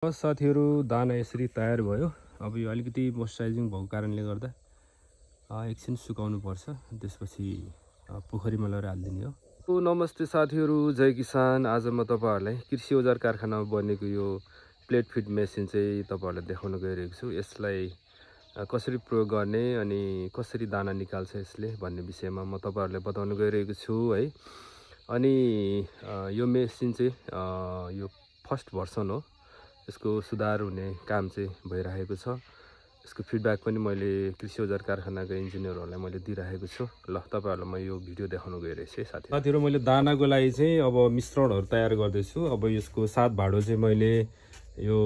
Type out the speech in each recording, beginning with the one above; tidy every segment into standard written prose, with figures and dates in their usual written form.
साथीहरु दाना यसरी तयार भयो। अब यो अलिकति मोइस्चराइजिङ भएको कारणले गर्दा एकछिन सुकाउनु पर्छ, त्यसपछि पोखरीमा लगेर हाल्दिने हो। नमस्ते साथीहरु, जय किसान। आज म तपाईहरुलाई कृषि औजार कारखानामा बनेको यो प्लेट फिड मेसिन चाहिँ तपाईहरुलाई देखाउन गइरहेको छु। यसलाई कसरी प्रयोग गर्ने अनि कसरी दाना निकाल्छ यसले भन्ने विषयमा म तपाईहरुलाई बताउन गइरहेको छु है। अनि यो मेसिन चाहिँ यो फर्स्ट भर्सन हो। यसको सुधार हुने काम चाहिँ भइरहेको छ। यसको फिडब्याक पनि मैले कृषि औजार कारखानाको इन्जिनियरहरूलाई मैले दिइरहेको छु। ल तपाईहरुलाई म यो भिडियो देखाउन गइरहेछु है साथीहरु। मैले दानाको लागि चाहिँ अब मिश्रणहरु तयार गर्दैछु। अब यसको 7 भाडो चाहिँ मैले यो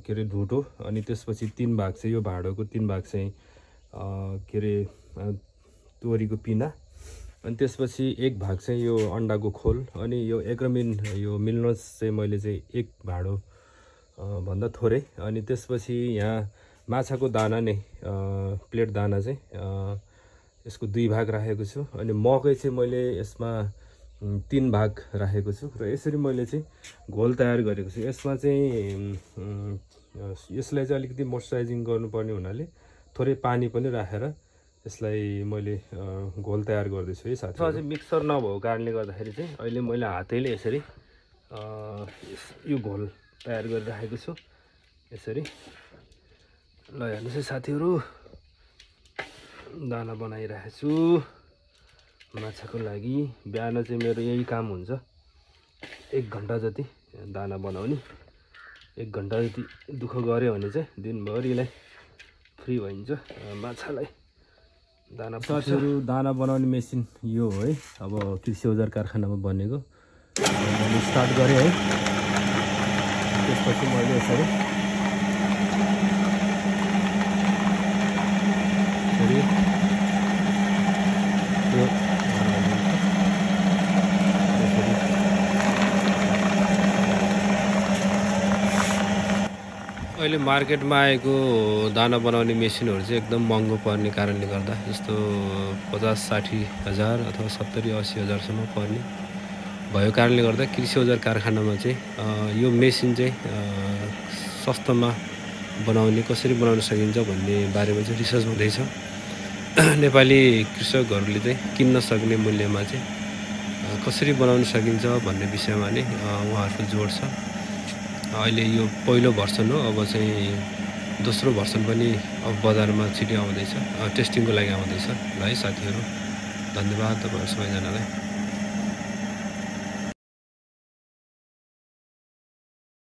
के रे ढुटो, अनि त्यसपछि 3 भाग चाहिँ यो भाडोको 3 भाग चाहिँ के रे तोरीको पिना, अनि त्यसपछि 1 भाग चाहिँ यो अन्डाको खोल, अनि यो एग्रोमिन यो मिल्नस चाहिँ मैले चाहिँ 1 भाडो भन्दा थोरै, अनि त्यसपछि यहाँ माछाको दाना नै प्लेट दाना चाहिँ यसको 2 भाग राखेको छु, अनि मकै चाहिँ मैले यसमा 3 भाग राखेको छु। र यसरी मैले चाहिँ घोल तयार गरेको छु। यसमा चाहिँ यसलाई चाहिँ अलिकति मोइस्चराइजिङ गर्नुपर्ने हुनाले थोरै पानी पनि राखेर यसलाई मैले घोल तयार गर्दैछु है साथीहरु। चाहिँ मिक्सर नभएको कारणले गर्दाखेरि चाहिँ अहिले मैले हातैले यसरी यो घोल तयार गरिराखेको छु यसरी। ल हेर्नुस् है साथीहरु, दाना बनाइरहेको छु माछाको लागि। बिहान चाहिँ मेरो यही काम हुन्छ, 1 घण्टा जति दाना बनाउने। 1 घण्टा जति दुःख गऱ्यो भने चाहिँ दिनभरिलाई फ्री भइन्छ माछालाई दाना। साथीहरु, दाना बनाउने मेसिन यो हो है। अब कृषि औजार कारखानामा बनेको मैले स्टार्ट गरेँ है। त्यसपछि मैले यसरी अहिले मार्केटमा आएको दाना बनाउने मेसिनहरु चाहिँ एकदम महँगो पर्ने कारणले गर्दा, जस्तो 50-60 हजार अथवा 70-80 हजारसम्म पर्ने भएको कारणले गर्दा कृषि औजार कारखानामा चाहिँ यो मेसिन चाहिँ सस्तोमा बनाउने, कसरी बनाउन सकिन्छ भन्ने बारेमा चाहिँ रिसर्च हुँदैछ। नेपाली कृषकहरूले चाहिँ किन्न सक्ने मूल्यमा चाहिँ कसरी बनाउन सकिन्छ भन्ने विषयमा नै उहाँहरूको जोड छ। अहिले यो पहिलो भर्सन हो, अब चाहिँ दोस्रो भर्सन पनि अब बजारमा छिटै आउँदैछ, टेस्टिङको लागि आउँदैछ। ल है साथीहरु, धन्यवाद तपाईहरु सबैजनालाई।